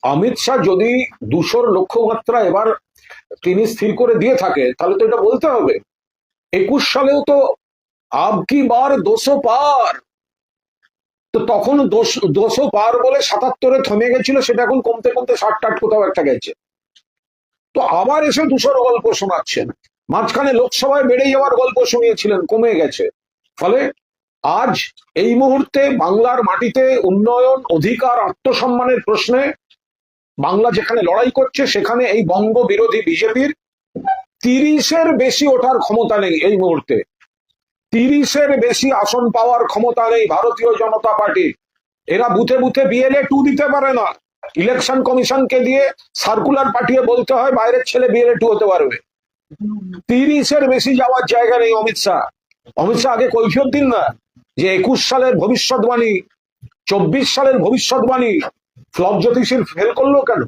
অমিত শাহ যদি 200 লক্ষ্যমাত্রা এবার তিনি স্থির করে দিয়ে থাকে, তাহলে তো এটা বলতে হবে 21 সালেও তো আব কি বার 200 পার। তো তখন 200 পার বলে 77-এ থমে গেছিল, সেটা এখন কমতে কমতে 60-60 কোথাও একটা গেছে। তো আবার এসে 200-র গল্প শোনাচ্ছেন। মাঝখানে লোকসভায় বেড়ে যাওয়ার গল্প শুনিয়েছিলেন, কমে গেছে। ফলে আজ এই মুহূর্তে বাংলার মাটিতে উন্নয়ন, অধিকার, আত্মসম্মানের প্রশ্নে বাংলা যেখানে লড়াই করছে, সেখানে এই বঙ্গ বিরোধী বিজেপির 30-এর বেশি ওঠার ক্ষমতা নেই এই মুহূর্তে। 30-এর বেশি আসন পাওয়ার ক্ষমতা নেই ভারতীয় জনতা পার্টি। এরা বুথে বুথে BLA 2 দিতে পারে না। ইলেকশন কমিশনকে দিয়ে সার্কুলার পাঠিয়ে বলতে হয় বাইরের ছেলে BLA 2 হতে পারবে। 30-এর বেশি যাওয়ার জায়গা নেই অমিত শাহ। অমিত শাহ আগে কৈফিয়ত দিন না যে 21 সালের ভবিষ্যৎবাণী, 24 সালের ভবিষ্যৎবাণী ফ্লপ জ্যোতিষীর ফেল করলো কেন?